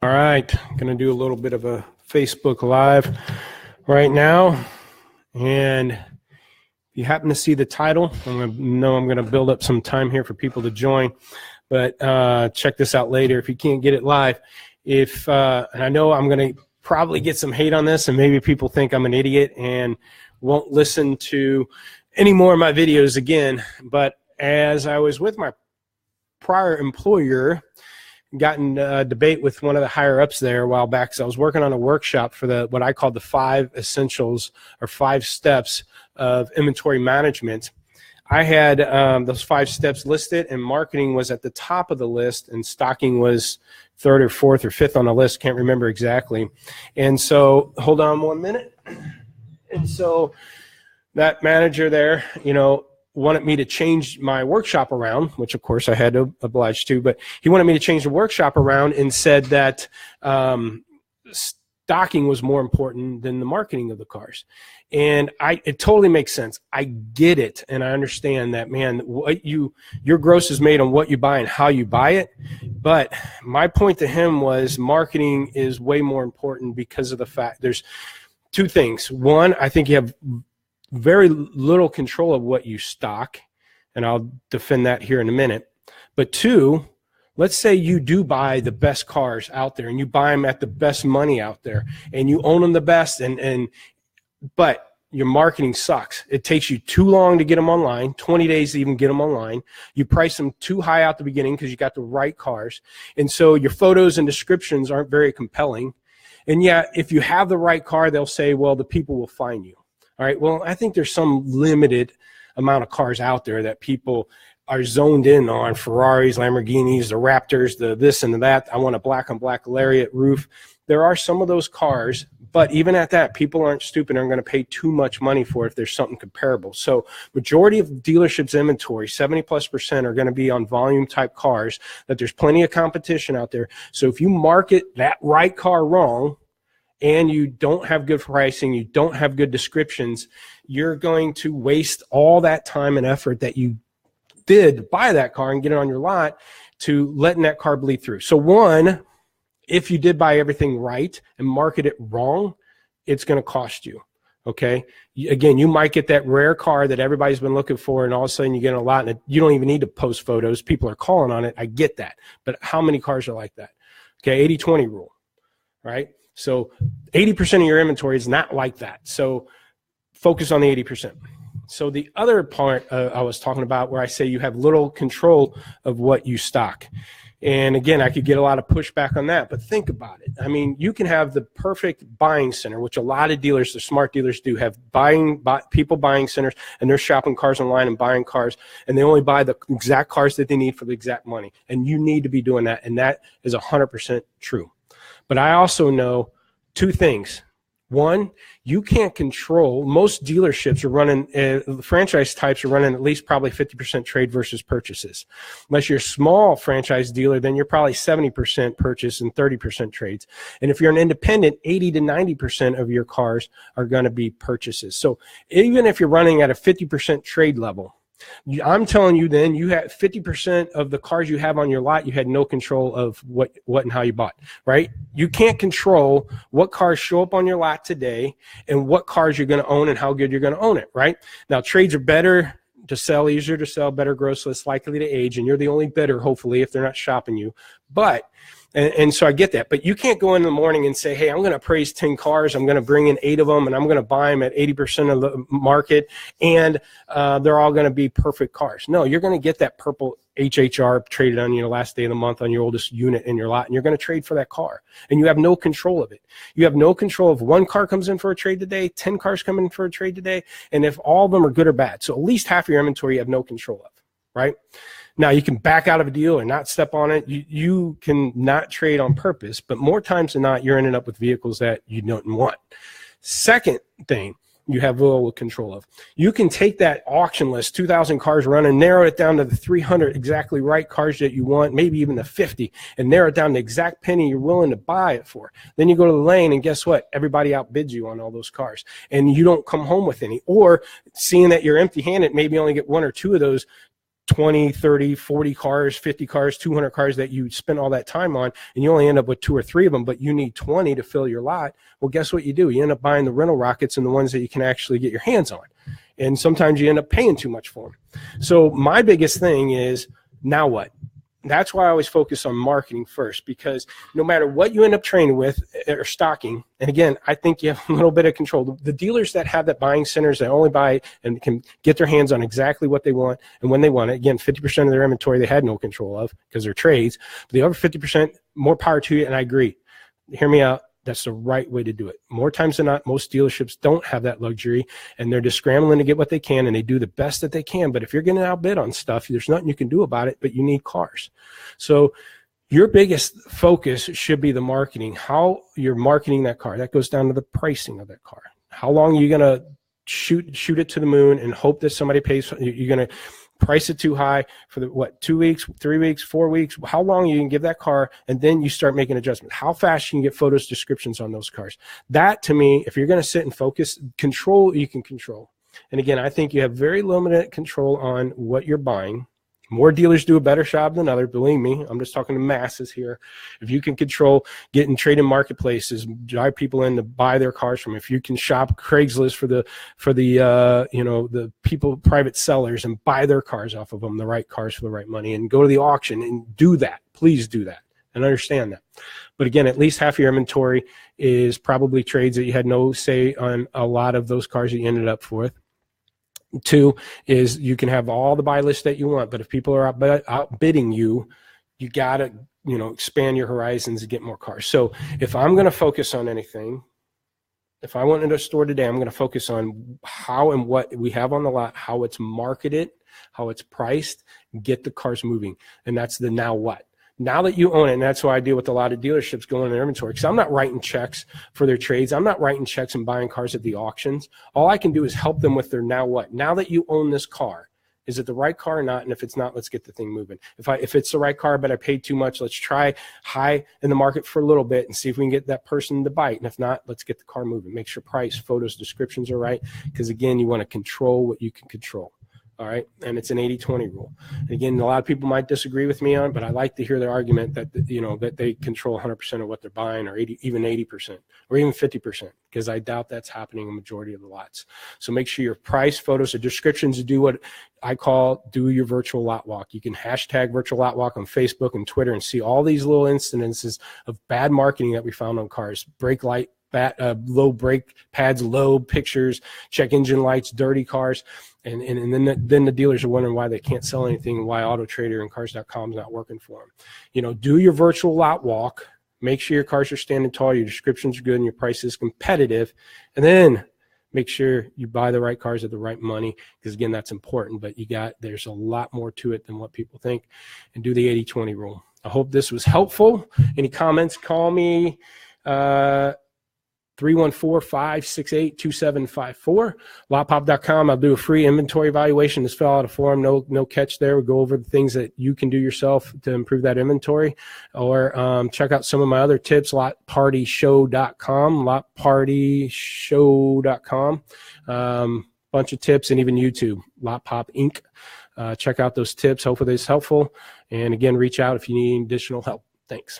All right, going to do a little bit of a Facebook Live right now. And if you happen to see the title, I'm going to build up some time here for people to join. But check this out later if you can't get it live. And I know I'm going to probably get some hate on this, and maybe people think I'm an idiot and won't listen to any more of my videos again. But as I was with my prior employer, got in a debate with one of the higher ups there a while back, because I was working on a workshop for what I called the 5 essentials or 5 steps of inventory management. I had those 5 steps listed, and marketing was at the top of the list, and stocking was 3rd or 4th or 5th on the list. Can't remember exactly. And so, hold on 1 minute. And so that manager there, wanted me to change my workshop around, which of course I had to oblige to, but he wanted me to change the workshop around and said that stocking was more important than the marketing of the cars. And it totally makes sense. I get it, and I understand that, man, your gross is made on what you buy and how you buy it. But my point to him was marketing is way more important because of the fact there's 2 things. One, I think you have very little control of what you stock, and I'll defend that here in a minute. But 2, let's say you do buy the best cars out there, and you buy them at the best money out there, and you own them the best, but your marketing sucks. It takes you too long to get them online, 20 days to even get them online. You price them too high out the beginning because you got the right cars, and so your photos and descriptions aren't very compelling. And yet, if you have the right car, they'll say, well, the people will find you. All right, well, I think there's some limited amount of cars out there that people are zoned in on: Ferraris, Lamborghinis, the Raptors, the this and the that. I want a black on black Lariat roof. There are some of those cars, but even at that, people aren't stupid and are going to pay too much money for it if there's something comparable. So majority of dealerships' inventory, 70+%, are going to be on volume type cars, that there's plenty of competition out there. So if you market that right car wrong, and you don't have good pricing, you don't have good descriptions, you're going to waste all that time and effort that you did to buy that car and get it on your lot to letting that car bleed through. So 1, if you did buy everything right and market it wrong, it's going to cost you, okay? Again, you might get that rare car that everybody's been looking for, and all of a sudden you get a lot, and you don't even need to post photos. People are calling on it. I get that. But how many cars are like that? Okay, 80-20 rule, right? So 80% of your inventory is not like that. So focus on the 80%. So the other part I was talking about, where I say you have little control of what you stock. And again, I could get a lot of pushback on that, but think about it. I mean, you can have the perfect buying center, which a lot of dealers, the smart dealers, do have people buying centers, and they're shopping cars online and buying cars, and they only buy the exact cars that they need for the exact money. And you need to be doing that, and that is 100% true. But I also know 2 things. 1, you can't control. Most dealerships are running, franchise types are running at least probably 50% trade versus purchases. Unless you're a small franchise dealer, then you're probably 70% purchase and 30% trades. And if you're an independent, 80 to 90% of your cars are going to be purchases. So even if you're running at a 50% trade level, I'm telling you, then you had 50% of the cars you have on your lot, you had no control of what and how you bought, right? You can't control what cars show up on your lot today and what cars you're going to own and how good you're going to own it, right? Now, trades are better to sell, easier to sell, better gross, less likely to age, and you're the only bidder, hopefully, if they're not shopping you. But And so I get that, but you can't go in the morning and say, hey, I'm going to appraise 10 cars, I'm going to bring in 8 of them, and I'm going to buy them at 80% of the market, and they're all going to be perfect cars. No, you're going to get that purple HHR traded on you the last day of the month on your oldest unit in your lot, and you're going to trade for that car, and you have no control of it. You have no control if 1 car comes in for a trade today, 10 cars come in for a trade today, and if all of them are good or bad. So at least half of your inventory you have no control of, right? Now, you can back out of a deal or not step on it. You can not trade on purpose, but more times than not, you're ending up with vehicles that you don't want. Second thing you have little control of. You can take that auction list, 2,000 cars running, narrow it down to the 300 exactly right cars that you want, maybe even the 50, and narrow it down to the exact penny you're willing to buy it for. Then you go to the lane, and guess what? Everybody outbids you on all those cars, and you don't come home with any. Or seeing that you're empty-handed, maybe only get 1 or 2 of those 20, 30, 40 cars, 50 cars, 200 cars that you spent all that time on, and you only end up with 2 or 3 of them, but you need 20 to fill your lot. Well, guess what you do? You end up buying the rental rockets and the ones that you can actually get your hands on. And sometimes you end up paying too much for them. So my biggest thing is, now what? That's why I always focus on marketing first, because no matter what you end up training with or stocking, and again, I think you have a little bit of control. The dealers that have that buying centers that only buy and can get their hands on exactly what they want and when they want it, again, 50% of their inventory they had no control of because they're trades. But the other 50%, more power to you, and I agree. Hear me out. That's the right way to do it. More times than not, most dealerships don't have that luxury, and they're just scrambling to get what they can, and they do the best that they can. But if you're getting outbid on stuff, there's nothing you can do about it, but you need cars. So your biggest focus should be the marketing, how you're marketing that car. That goes down to the pricing of that car. How long are you going to shoot it to the moon and hope that somebody pays? You're going to price it too high for the 2 weeks, 3 weeks, 4 weeks, how long you can give that car, and then you start making adjustments. How fast you can get photos, descriptions on those cars. That, to me, if you're going to sit and focus, control, you can control. And again, I think you have very limited control on what you're buying. More dealers do a better job than others. Believe me, I'm just talking to masses here. If you can control getting trade-in marketplaces, drive people in to buy their cars from, if you can shop Craigslist for the the people, private sellers, and buy their cars off of them, the right cars for the right money, and go to the auction and do that. Please do that and understand that. But again, at least half your inventory is probably trades that you had no say on a lot of those cars that you ended up with. 2 is you can have all the buy list that you want, but if people are outbidding you, you got to expand your horizons and get more cars. So if I'm going to focus on anything, if I went into a store today, I'm going to focus on how and what we have on the lot, how it's marketed, how it's priced, get the cars moving. And that's the now what. Now that you own it, and that's why I deal with a lot of dealerships going in their inventory, because I'm not writing checks for their trades. I'm not writing checks and buying cars at the auctions. All I can do is help them with their now what. Now that you own this car, is it the right car or not? And if it's not, let's get the thing moving. If it's the right car, but I paid too much, let's try high in the market for a little bit and see if we can get that person to bite. And if not, let's get the car moving. Make sure price, photos, descriptions are right, because again, you want to control what you can control. All right, and it's an 80-20 rule. And again, a lot of people might disagree with me on, but I like to hear their argument that that they control 100% of what they're buying, or even 80%, or even 50%, because I doubt that's happening in the majority of the lots. So make sure your price, photos, or descriptions do what I call do your virtual lot walk. You can hashtag virtual lot walk on Facebook and Twitter and see all these little incidences of bad marketing that we found on cars. Brake light, low brake pads, low pictures, check engine lights, dirty cars. And then the dealers are wondering why they can't sell anything and why AutoTrader and Cars.com is not working for them. Do your virtual lot walk. Make sure your cars are standing tall, your descriptions are good, and your price is competitive. And then make sure you buy the right cars at the right money, because again, that's important. But there's a lot more to it than what people think. And do the 80-20 rule. I hope this was helpful. Any comments? Call me. 314-568-2754, lotpop.com. I'll do a free inventory evaluation. Just fill out a form, no catch there. We'll go over the things that you can do yourself to improve that inventory. Or check out some of my other tips, lotpartyshow.com, lotpartyshow.com. Bunch of tips, and even YouTube, Lotpop Inc. Check out those tips. Hopefully it's helpful. And again, reach out if you need additional help. Thanks.